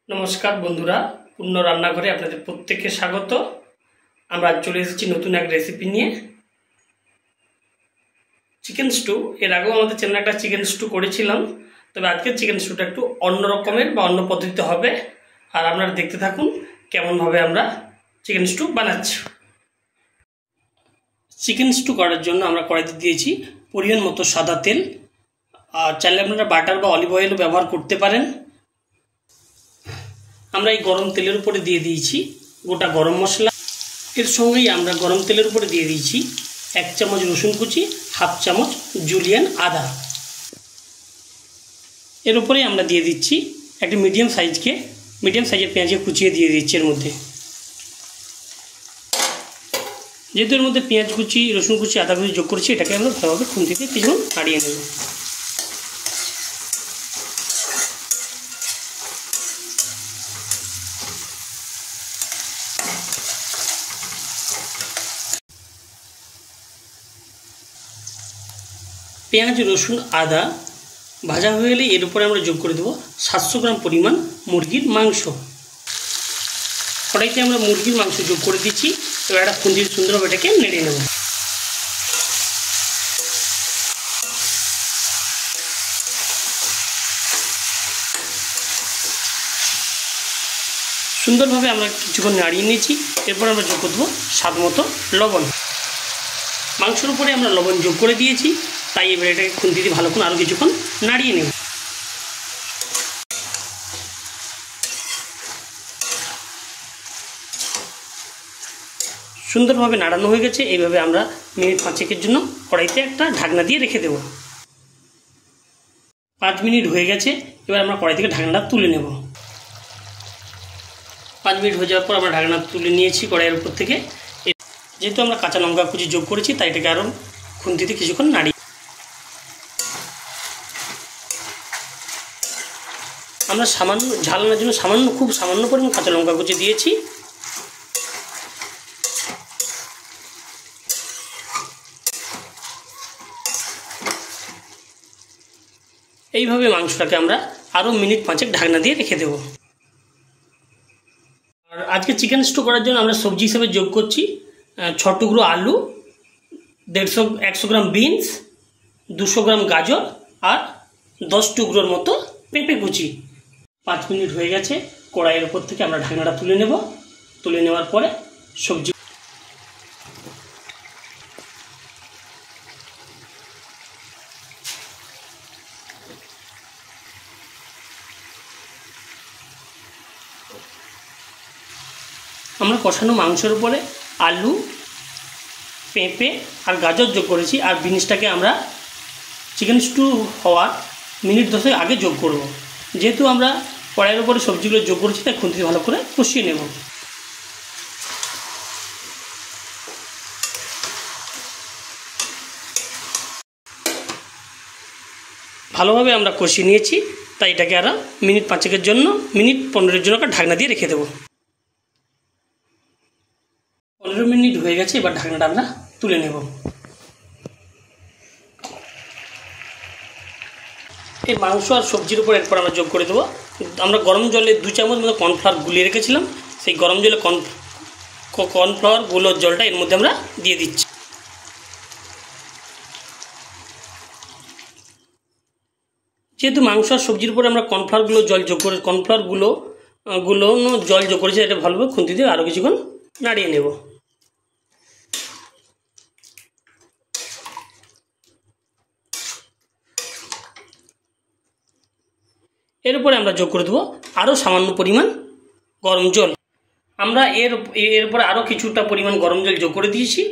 नमस्कार बंधुरा पूर्ण रान्नाघरे आपनादेर प्रत्येकके स्वागत। आमरा आज चले एसेछि नतून एक रेसिपि निये चिकेन स्टू। एर आगे आमादेर चैनेले एकटा चिकेन स्टू करेछिलाम, तबे आजकेर चिकेन स्टूटा एकटु अन्य रकमेर बा अन्य पद्धतिते होबे। आर आपनारा देखते थाकुन केमन भावे आमरा चिकेन स्टू बानाच्छि। चिकेन स्टू करार जोन्नो आमरा कड़ाइते दिएछि परिमाण मतो सादा तेल। आर चाइले आपनारा बाटार बा अलिव अয়েলও ব্যবহার করতে পারেন। আমরা এই গরম তেলের উপরে দিয়ে দিয়েছি গোটা গরম মশলা। এর সঙ্গেই আমরা গরম তেলের উপরে দিয়ে দিয়েছি 1 চামচ রসুন কুচি, হাফ চামচ জুলিয়ান আদা। এর উপরেই আমরা দিয়ে দিচ্ছি একটা মিডিয়াম সাইজের পেঁয়াজকে কুচিয়ে দিয়ে দিচ্ছি এর মধ্যে। যেহেতু এর মধ্যে পেঁয়াজ কুচি, রসুন কুচি, আদা কুচি যোগ করেছি, এটাকে আমরা ভালোভাবে খুন্তিতে কিছুক্ষণ নাড়িয়ে নেব। পেঁয়াজ, রসুন, আদা ভাজা হয়ে গেলে এর উপরে আমরা যোগ করে দেব 700 গ্রাম পরিমাণ মুরগির মাংস। কড়াইতে আমরা মুরগির মাংস যোগ করে দিচ্ছি। এবার একটা খুন্তিতে সুন্দরভাবে এটাকে নেড়ে নেব। সুন্দরভাবে আমরা কিছুক্ষণ নাড়িয়ে নিয়েছি। এরপর আমরা যোগ করব স্বাদ মতো লবণ। মাংসের উপরে আমরা লবণ যোগ করে দিয়েছি, তাই এবার এটাকে খুন্তিতে ভালো করে আরও কিছুক্ষণ নাড়িয়ে নেব। সুন্দরভাবে নাড়ানো হয়ে গেছে। এইভাবে আমরা মিনিট 5-এর জন্য কড়াইতে একটা ঢাকনা দিয়ে রেখে দেব। 5 মিনিট হয়ে গেছে। এবার আমরা কড়াই থেকে ঢাকনাটা তুলে নেব। 5 মিনিট হয়ে যাওয়ার পর আমরা ঢাকনা তুলে নিয়েছি কড়াইয়ের উপর থেকে। যেহেতু আমরা কাঁচা লঙ্কা কুচি যোগ করেছি, তাই এটাকে আরও খুন্তিতে কিছুক্ষণ নাড়ি। আমরা সামান্য ঝাল আনার জন্য খুব সামান্য পরিমাণ কাঁচা লঙ্কা কুচি দিয়েছি। এইভাবে মাংসটাকে আমরা আরও মিনিট 5 ঢাকনা দিয়ে রেখে দেব। আর আজকে চিকেন স্টু করার জন্য আমরা সবজি হিসেবে যোগ করছি 6 টুকরো আলু, 150 গ্রাম বিনস, 200 গ্রাম গাজর আর 10 টুকরোর মতো পেঁপে কুচি। 5 মিনিট হয়ে গেছে। কড়াইয়ের উপর থেকে আমরা ঢাকনাটা তুলে নেব। তুলে নেওয়ার পরে সবজি আমরা কষানো মাংসের উপরে আলু, পেঁপে আর গাজর যোগ করেছি। আর বিনসটাকে আমরা চিকেন স্টু হওয়ার মিনিট 10 আগে যোগ করব। যেহেতু আমরা কড়াইয়ের উপরে সবজিগুলো যোগ করেছি, তাই খুন্তিতে ভালো করে কষিয়ে নেব। ভালোভাবে আমরা কষিয়ে নিয়েছি, তাই এটাকে আরও মিনিট 5-এর জন্য মিনিট 15-এর জন্য একটা ঢাকনা দিয়ে রেখে দেবো। 15 মিনিট হয়ে গেছে। এবার ঢাকনাটা আমরা তুলে নেব। এই মাংস আর সবজির উপর এরপর আমরা যোগ করে দেবো আমরা গরম জলে 2 চামচ মতো কর্নফ্লাওয়ার গুলিয়ে রেখেছিলাম। সেই গরম জলে কর্নফ্লাওয়ার গুলোর জলটা এর মধ্যে আমরা দিয়ে দিচ্ছি। যেহেতু মাংস আর সবজির উপরে আমরা কর্নফ্লাওয়ারগুলো জল যোগ করে কর্নফ্লাওয়ারগুলো জল যোগ করেছি, এটা ভালোভাবে খুন্তি দিয়ে আরও কিছুক্ষণ নাড়িয়ে নেব। এর উপরে আমরা যোগ করে দেবো আরও সামান্য পরিমাণ গরম জল। আমরা এরপরে আরও কিছুটা পরিমাণ গরম জল যোগ করে দিয়েছি,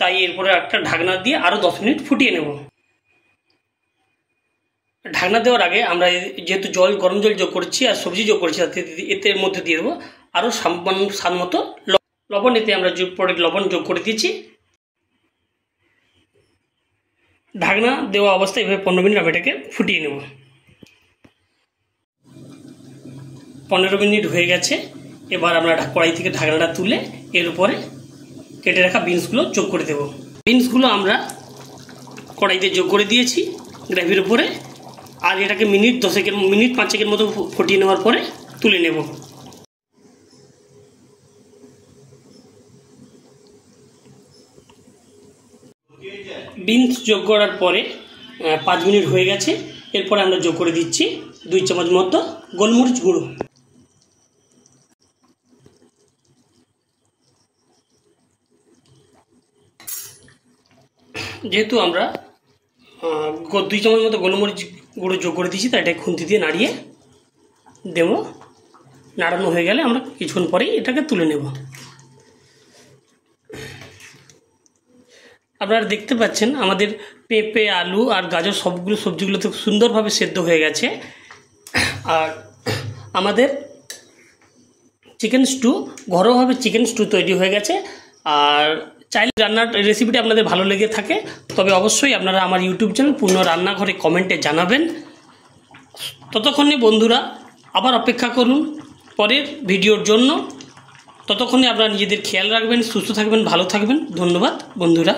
তাই এরপরে একটা ঢাকনা দিয়ে আরও 10 মিনিট ফুটিয়ে নেব। ঢাকনা দেওয়ার আগে আমরা যেহেতু গরম জল যোগ করছি আর সবজি যোগ করেছি, এতে এর মধ্যে দিয়ে দেবো আরও সামান্য স্বাদ মতো লবণ। এতে আমরা লবণ যোগ করে দিয়েছি। ঢাকনা দেওয়া অবস্থায় এভাবে 15 মিনিট আমি এটাকে ফুটিয়ে নেব। 15 মিনিট হয়ে গেছে। এবার আমরা কড়াই থেকে ঢাকনাটা তুলে এর উপরে কেটে রাখা বিনসগুলো যোগ করে দেব। বিনসগুলো আমরা কড়াইতে যোগ করে দিয়েছি গ্রেভির উপরে। আর এটাকে মিনিট 5 মতো ফুটিয়ে নেওয়ার পরে তুলে নেব। বিনস যোগ করার পরে 5 মিনিট হয়ে গেছে। এরপরে আমরা যোগ করে দিচ্ছি 2 চামচ মতো গোলমরিচ গুঁড়ো। যেহেতু আমরা 2 চামচ মতো গোলমরিচ গুঁড়ো যোগ করে দিচ্ছি, তাই এটা খুন্তি দিয়ে নাড়িয়ে দেবো। নাড়ানো হয়ে গেলে আমরা কিছুক্ষণ পরেই এটাকে তুলে নেব। আপনারা দেখতে পাচ্ছেন আমাদের পেঁপে, আলু আর গাজর সবগুলো সবজিগুলো তো সুন্দরভাবে সেদ্ধ হয়ে গেছে। আর আমাদের চিকেন স্টু, ঘরোয়াভাবে চিকেন স্টু তৈরি হয়ে গেছে। আর চাইলে রান্নার রেসিপিটা আপনাদের ভালো লেগে থাকে তবে অবশ্যই আপনারা আমার ইউটিউব চ্যানেল পূর্ণ রান্নাঘরে কমেন্টে জানাবেন। ততক্ষণে বন্ধুরা আবার অপেক্ষা করুন পরের ভিডিওর জন্য। ততক্ষণে আপনারা নিজেদের খেয়াল রাখবেন, সুস্থ থাকবেন, ভালো থাকবেন। ধন্যবাদ বন্ধুরা।